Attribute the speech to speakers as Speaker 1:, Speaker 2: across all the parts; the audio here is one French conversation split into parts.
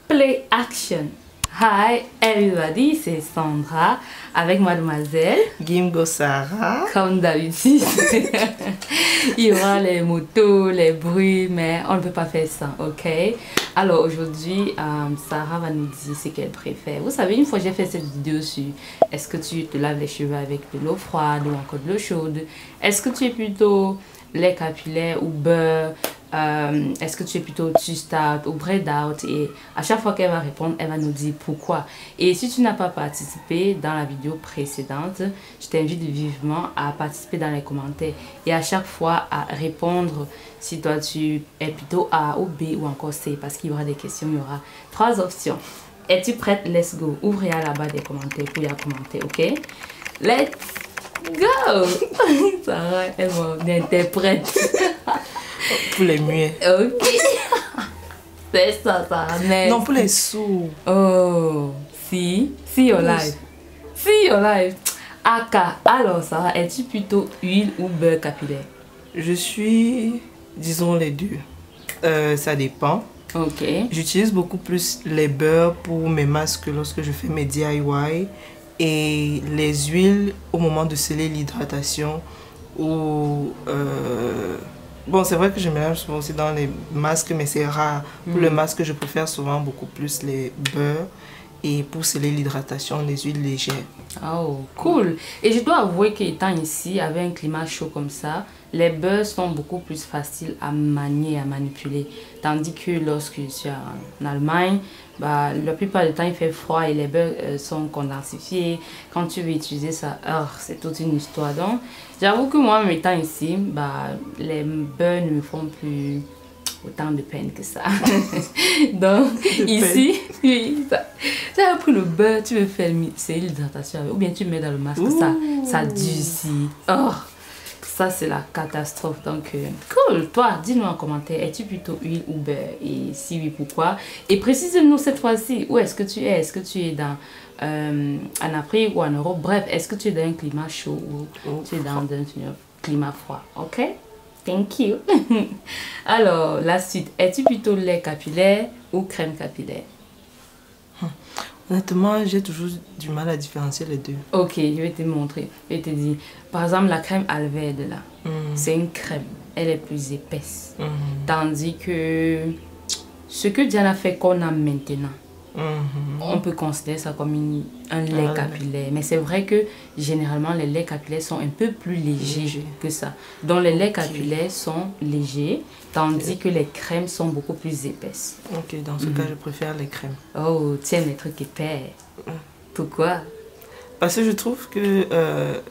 Speaker 1: Play action. Hi everybody, c'est Sandra avec mademoiselle
Speaker 2: Gimgo Sarah.
Speaker 1: Comme d'habitude, il y aura les motos, les bruits, mais on ne peut pas faire ça, ok? Alors aujourd'hui, Sarah va nous dire ce qu'elle préfère. Vous savez, une fois j'ai fait cette vidéo sur est-ce que tu te laves les cheveux avec de l'eau froide ou encore de l'eau chaude? Est-ce que tu es plutôt lait capillaire ou beurre? Est-ce que tu es plutôt two-start ou bread-out? Et à chaque fois qu'elle va répondre, elle va nous dire pourquoi. Et si tu n'as pas participé dans la vidéo précédente, je t'invite vivement à participer dans les commentaires et à chaque fois à répondre si toi tu es plutôt A ou B ou encore C, parce qu'il y aura des questions, il y aura 3 options. Es-tu prête? Let's go. Ouvre là-bas des commentaires pour y commenter, ok? Let's go! Sarah, elle m'interprète.
Speaker 2: Pour les muets.
Speaker 1: Ok. C'est ça, mais...
Speaker 2: Non, pour les sourds.
Speaker 1: Oh, see your life. See your life. Aka, alors Sarah, es-tu plutôt huile ou beurre capillaire?
Speaker 2: Je suis, disons les deux. Ça dépend.
Speaker 1: Ok.
Speaker 2: J'utilise beaucoup plus les beurres pour mes masques lorsque je fais mes DIY. Et les huiles au moment de sceller l'hydratation ou... Bon, c'est vrai que je mélange souvent aussi dans les masques, mais c'est rare. Pour le masque, je préfère souvent beaucoup plus les beurres. Et pour sceller l'hydratation, les huiles légères.
Speaker 1: Oh, cool. Et je dois avouer qu'étant ici, avec un climat chaud comme ça, les beurres sont beaucoup plus faciles à manier, à manipuler. Tandis que lorsque je suis en Allemagne, bah, la plupart du temps, il fait froid et les beurres sont condensifiés. Quand tu veux utiliser ça, c'est toute une histoire. Donc, j'avoue que moi, étant ici, bah, les beurres ne me font plus autant de peine que ça. Donc, ici, oui, tu as pris le beurre, tu veux faire l'hydratation ou bien tu mets dans le masque, ça durcit. Oh, ça c'est la catastrophe. Donc, cool. Toi, dis-nous en commentaire, es-tu plutôt huile ou beurre? Et si oui, pourquoi? Et précise-nous cette fois-ci, où est-ce que tu es? Est-ce que tu es dans en Afrique ou en Europe? Bref, est-ce que tu es dans un climat chaud ou tu es dans un climat froid? Ok? Thank you. Alors, la suite. Es-tu plutôt lait capillaire ou crème capillaire?
Speaker 2: Honnêtement, j'ai toujours du mal à différencier les deux.
Speaker 1: Ok, je vais te montrer. Je vais te dire. Par exemple, la crème Alverde, là, c'est une crème. Elle est plus épaisse. Tandis que ce que Diana fait qu'on a maintenant, on peut considérer ça comme un lait capillaire. Mais c'est vrai que généralement, les laits capillaires sont un peu plus légers que ça. Donc, les laits capillaires sont légers, tandis que les crèmes sont beaucoup plus épaisses.
Speaker 2: Ok, dans ce cas, je préfère les crèmes.
Speaker 1: Oh, tiens, les trucs épais. Pourquoi?
Speaker 2: Parce que je trouve que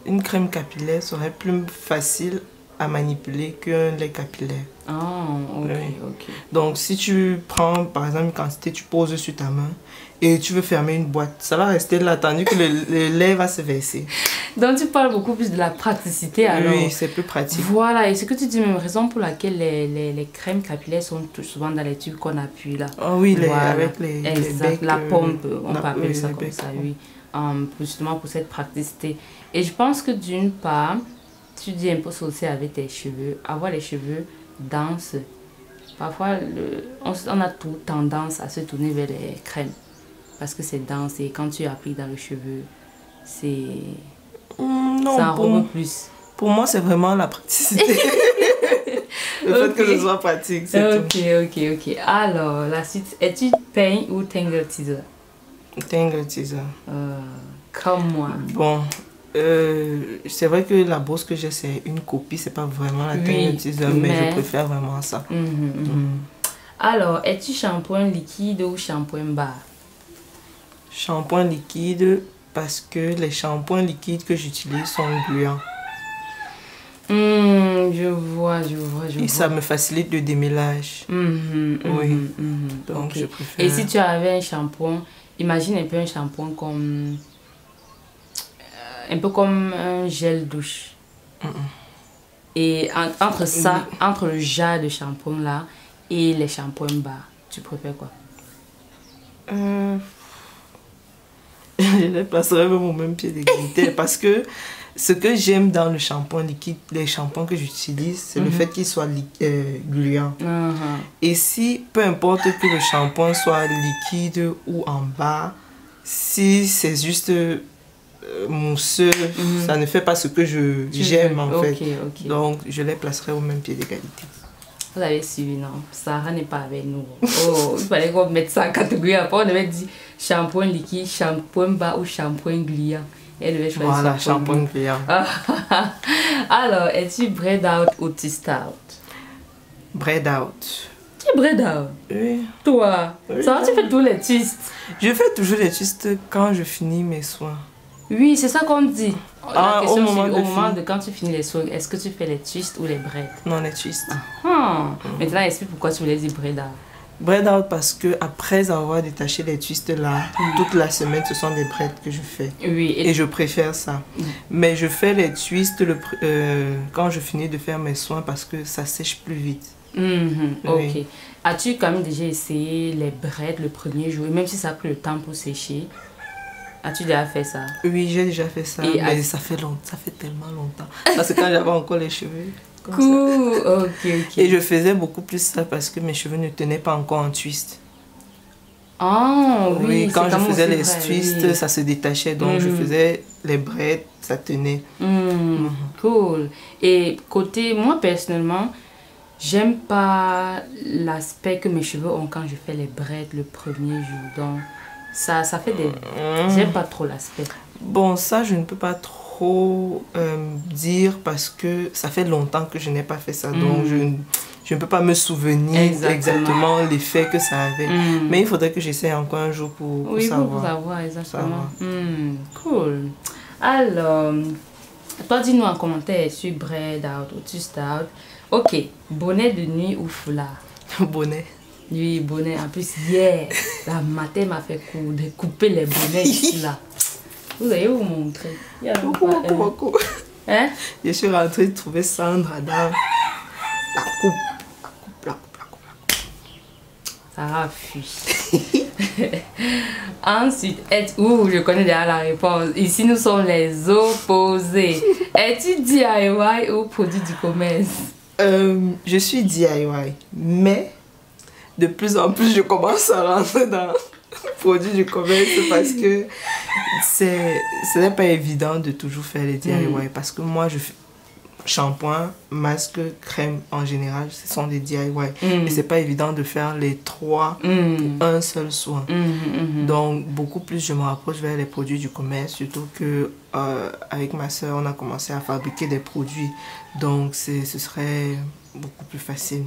Speaker 2: une crème capillaire serait plus facile à manipuler qu'un lait capillaire.
Speaker 1: Ah, ok, ok.
Speaker 2: Donc, si tu prends, par exemple, une quantité, tu poses sur ta main et tu veux fermer une boîte, ça va rester là, tandis que le lait va se verser.
Speaker 1: Donc, tu parles beaucoup plus de la praticité, alors.
Speaker 2: Oui, c'est plus pratique.
Speaker 1: Voilà, et ce que tu dis, même raison pour laquelle les crèmes capillaires sont souvent dans les tubes qu'on appuie là.
Speaker 2: Oh oui,
Speaker 1: voilà.
Speaker 2: Avec les becs,
Speaker 1: la pompe, on peut appeler ça comme ça, oui. Justement pour cette praticité. Et je pense que d'une part, tu dis un peu saucer avec tes cheveux, avoir les cheveux denses. Parfois, on a tout tendance à se tourner vers les crèmes parce que c'est dense et quand tu appliques dans le cheveu, c'est ça enrobe plus.
Speaker 2: Pour moi, c'est vraiment la praticité. Le fait que ce soit pratique, c'est tout.
Speaker 1: Ok. Alors, la suite, es-tu peigne ou Tangle Teezer?
Speaker 2: Tangle Teezer.
Speaker 1: Comme moi.
Speaker 2: Bon. C'est vrai que la brosse que j'ai, c'est une copie, c'est pas vraiment la Tangle Teezer, mais je préfère vraiment ça.
Speaker 1: Alors, es-tu shampoing liquide ou shampoing bar?
Speaker 2: Shampoing liquide, parce que les shampoings liquides que j'utilise sont gluants.
Speaker 1: Je vois.
Speaker 2: Et ça me facilite le démêlage. Oui. Donc, je préfère.
Speaker 1: Et si tu avais un shampoing, imagine un peu un shampoing comme... un peu comme un gel douche. Et entre ça, entre le jar de shampoing là et les shampoings bas, tu préfères quoi?
Speaker 2: Je les placerai même au même pied d'égalité parce que ce que j'aime dans le shampoing liquide, les shampoings que j'utilise, c'est le fait qu'ils soient gluants. Et si, peu importe que le shampoing soit liquide ou en bas, si c'est juste mousseux, ça ne fait pas ce que j'aime en fait. Donc, je les placerai au même pied d'égalité.
Speaker 1: Vous avez suivi, non? Sarah n'est pas avec nous. Oh, il fallait qu'on mette ça en catégorie. Après, on devait dire shampoing liquide, shampoing bas ou shampoing gluant. Elle devait choisir
Speaker 2: voilà, shampoing gluant.
Speaker 1: Alors, es-tu braid out ou twist out?
Speaker 2: Braid out.
Speaker 1: Tu es braid out?
Speaker 2: Oui.
Speaker 1: Toi?
Speaker 2: Oui,
Speaker 1: ça va, tu fais tous les twists?
Speaker 2: Je fais toujours les twists quand je finis mes soins.
Speaker 1: Oui, c'est ça qu'on dit. La question,
Speaker 2: au moment
Speaker 1: de quand tu finis les soins, est-ce que tu fais les twists ou les braids?
Speaker 2: Non, les twists.
Speaker 1: Maintenant, explique pourquoi tu voulais dire braid out.
Speaker 2: Braid out parce que après avoir détaché les twists là, toute la semaine, ce sont des braids que je fais.
Speaker 1: Oui.
Speaker 2: Et je préfère ça. Mais je fais les twists quand je finis de faire mes soins parce que ça sèche plus vite.
Speaker 1: Ok. Oui. As-tu quand même déjà essayé les braids le premier jour, même si ça a pris le temps pour sécher? As-tu déjà fait ça? Oui,
Speaker 2: j'ai déjà fait ça, mais ça fait tellement longtemps. Parce que quand j'avais encore les cheveux.
Speaker 1: Cool, ok.
Speaker 2: Et je faisais beaucoup plus ça parce que mes cheveux ne tenaient pas encore en twist.
Speaker 1: Oui,
Speaker 2: quand je faisais les twists, ça se détachait. Donc je faisais les braids, ça tenait.
Speaker 1: Cool. Et côté, moi personnellement, j'aime pas l'aspect que mes cheveux ont quand je fais les braids le premier jour. Donc ça fait des... J'aime pas trop l'aspect.
Speaker 2: Bon, ça je ne peux pas trop dire parce que ça fait longtemps que je n'ai pas fait ça. Donc je ne peux pas me souvenir exactement l'effet que ça avait. Mais il faudrait que j'essaie encore un jour pour savoir.
Speaker 1: Pour savoir exactement. Cool. Alors, toi dis-nous en commentaire sur braid out ou twist out. Ok, bonnet de nuit ou foulard?
Speaker 2: Bonnet.
Speaker 1: Oui, bonnet. En plus, hier, la matin m'a fait couper les bonnets ici, là. Vous allez vous montrer.
Speaker 2: Coucou.
Speaker 1: Hein?
Speaker 2: Je suis rentrée de trouver Sandra dans la coupe.
Speaker 1: Sarah fuit. Ensuite, je connais déjà la réponse. Ici, nous sommes les opposés. Es-tu DIY ou produit du commerce?
Speaker 2: Je suis DIY, mais de plus en plus, je commence à rentrer dans produit du commerce parce que ce n'est pas évident de toujours faire les DIY parce que moi, je fais shampoing, masque, crème en général, ce sont des DIY. Et c'est pas évident de faire les trois pour un seul soin. Donc, beaucoup plus je me rapproche vers les produits du commerce, surtout que avec ma soeur, on a commencé à fabriquer des produits. Donc, ce serait beaucoup plus facile.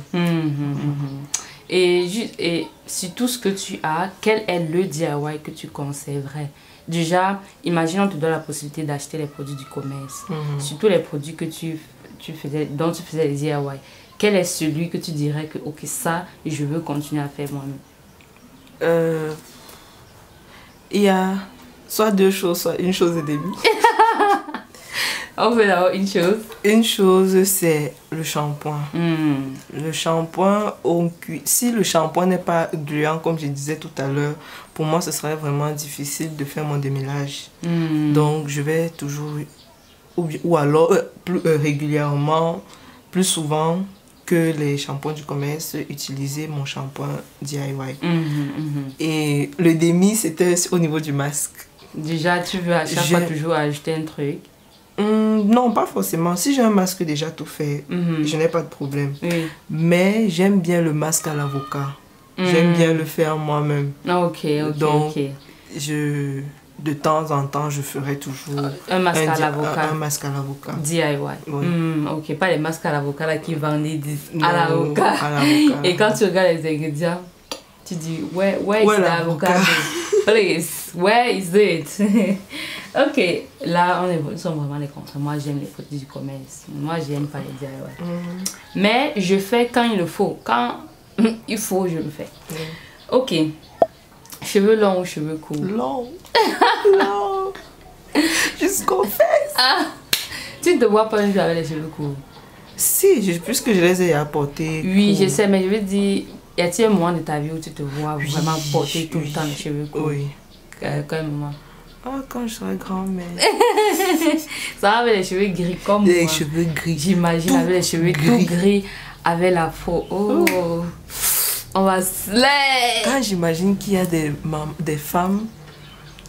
Speaker 1: Et sur tout ce que tu as, quel est le DIY que tu conserverais? Déjà, imagine on te donne la possibilité d'acheter les produits du commerce. Surtout les produits que dont tu faisais les DIY. Quel est celui que tu dirais que, ok, ça, je veux continuer à faire moi-même?
Speaker 2: Il y a soit deux choses, soit une chose au début.
Speaker 1: On fait d'abord une chose.
Speaker 2: Une chose, c'est le shampoing. Le shampoing, si le shampoing n'est pas gluant, comme je disais tout à l'heure, pour moi, ce serait vraiment difficile de faire mon démêlage. Donc, je vais toujours, ou alors plus régulièrement, plus souvent que les shampoings du commerce, utiliser mon shampoing DIY. Et le démi, c'était au niveau du masque.
Speaker 1: Déjà, tu veux à chaque fois toujours ajouter un truc?
Speaker 2: Non, pas forcément. Si j'ai un masque déjà tout fait, je n'ai pas de problème. Mais j'aime bien le masque à l'avocat. J'aime bien le faire moi-même.
Speaker 1: Donc,
Speaker 2: de temps en temps, je ferai toujours
Speaker 1: un masque à l'avocat.
Speaker 2: Un masque à l'avocat.
Speaker 1: DIY.
Speaker 2: Oui.
Speaker 1: Ok, pas les masques à l'avocat là qui vendent à l'avocat. Et quand tu regardes les ingrédients, tu dis, where is l'avocat? Please, where is it? Ok, là, nous sommes vraiment les contre. Moi, j'aime les produits du commerce. Moi, j'aime pas les DIY. Mais je fais quand il le faut. Quand il faut, je le fais. Ok. Cheveux longs ou cheveux courts?
Speaker 2: Long. Long. Jusqu'aux fesses.
Speaker 1: Tu ne te vois pas un jour avec les cheveux courts?
Speaker 2: Si, puisque je les ai apportés.
Speaker 1: Oui, je sais, mais je veux dire, y a-t-il un moment de ta vie où tu te vois vraiment porter tout le temps les cheveux courts?
Speaker 2: Oui.
Speaker 1: Quel moment?
Speaker 2: Ah, quand je serai grand-mère.
Speaker 1: Ça avec les cheveux gris comme
Speaker 2: Les
Speaker 1: moi.
Speaker 2: cheveux gris.
Speaker 1: J'imagine avec les cheveux tout gris, avec la peau. Oh, on va slay.
Speaker 2: Quand j'imagine qu'il y a des femmes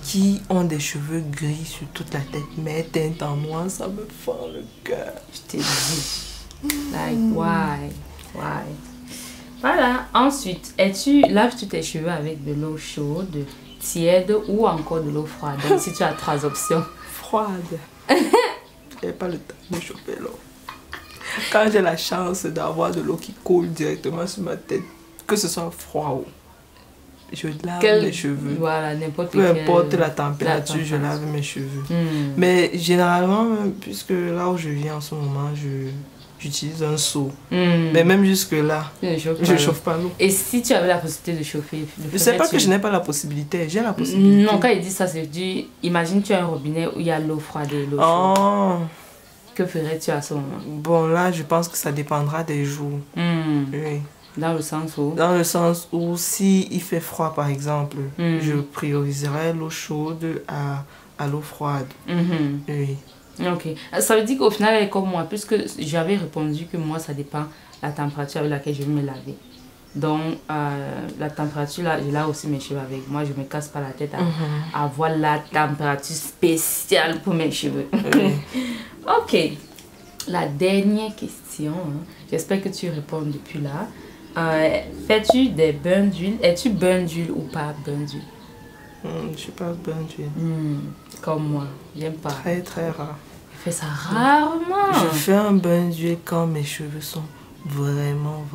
Speaker 2: qui ont des cheveux gris sur toute la tête, mais teintes en noir, ça me fend le cœur.
Speaker 1: Je te dis. Like, why? Voilà. Ensuite, laves-tu tes cheveux avec de l'eau chaude, tiède ou encore de l'eau froide? Donc, si tu as 3 options.
Speaker 2: Froide. Je n'ai pas le temps de chauffer l'eau. Quand j'ai la chance d'avoir de l'eau qui coule directement sur ma tête, que ce soit froid ou je lave mes cheveux.
Speaker 1: Voilà, n'importe
Speaker 2: Peu importe la température, je lave mes cheveux. Mais généralement, puisque là où je vis en ce moment, j'utilise un seau. Mais même jusque-là, je ne chauffe pas l'eau.
Speaker 1: Et si tu avais la possibilité de chauffer?
Speaker 2: Je ne sais pas que je n'ai pas la possibilité. J'ai la possibilité.
Speaker 1: Non, quand il dit ça, c'est dit, imagine tu as un robinet où il y a l'eau froide et l'eau chaude. Que ferais-tu à ce moment?
Speaker 2: Bon, là, je pense que ça dépendra des jours. Oui.
Speaker 1: Dans le sens où?
Speaker 2: Dans le sens où, si il fait froid, par exemple, je prioriserais l'eau chaude à l'eau froide. Oui.
Speaker 1: Ok. Ça veut dire qu'au final, elle est comme moi, puisque j'avais répondu que moi, ça dépend de la température avec laquelle je vais me laver. Donc, la température, là, je lave aussi mes cheveux avec. Moi, je ne me casse pas la tête à avoir la température spéciale pour mes cheveux. Ok. La dernière question, hein. J'espère que tu réponds depuis là. Fais-tu des bains d'huile? Es-tu bain d'huile ou pas bain d'huile?
Speaker 2: Je ne suis pas bain d'huile.
Speaker 1: Comme moi, j'aime pas.
Speaker 2: Très, très rare.
Speaker 1: Je fais ça rarement.
Speaker 2: Je fais un bain d'huile quand mes cheveux sont vraiment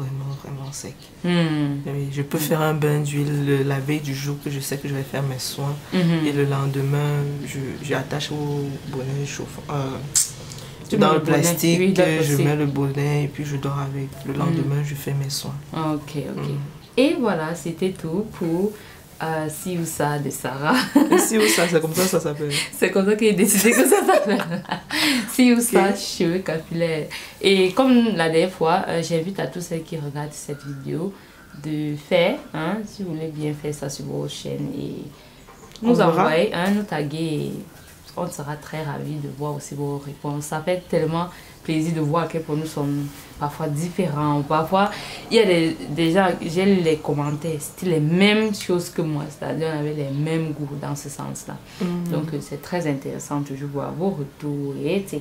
Speaker 2: secs. Oui, je peux faire un bain d'huile la veille du jour que je sais que je vais faire mes soins. Et le lendemain, j'attache au bonnet chauffant. Dans le plastique, oui, je mets le bonnet et puis je dors avec. Le lendemain, je fais mes soins.
Speaker 1: Ok. Et voilà, c'était tout pour Si ou Ça de Sarah.
Speaker 2: Si ou Ça, c'est comme ça s'appelle.
Speaker 1: C'est comme ça qu'il a décidé que ça s'appelle. Si ou Ça, cheveux capillaires. Et comme la dernière fois, j'invite à tous ceux qui regardent cette vidéo de faire, hein, si vous voulez bien faire ça sur vos chaînes et nous envoyer, nous taguer. On sera très ravis de voir aussi vos réponses. Ça fait tellement plaisir de voir à quel point nous sommes parfois différents. Parfois, il y a des gens, j'ai les commentaires, c'était les mêmes choses que moi. C'est-à-dire on avait les mêmes goûts dans ce sens-là. Donc, c'est très intéressant de toujours voir vos retours, etc.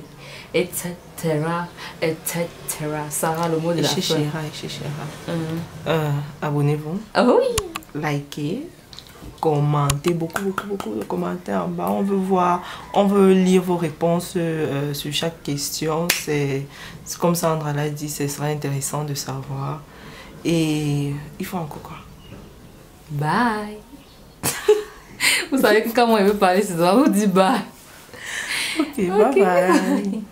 Speaker 1: Sarah, le mot de la fin.
Speaker 2: Abonnez-vous.
Speaker 1: Ah oui.
Speaker 2: Likez. Commentez, beaucoup de commentaires en bas. On veut lire vos réponses sur chaque question. C'est comme Sandra l'a dit, ce sera intéressant de savoir. Et il faut encore quoi?
Speaker 1: Bye. Vous savez que quand moi je veux parler, c'est ça, vous dit bye.
Speaker 2: Ok, bye bye.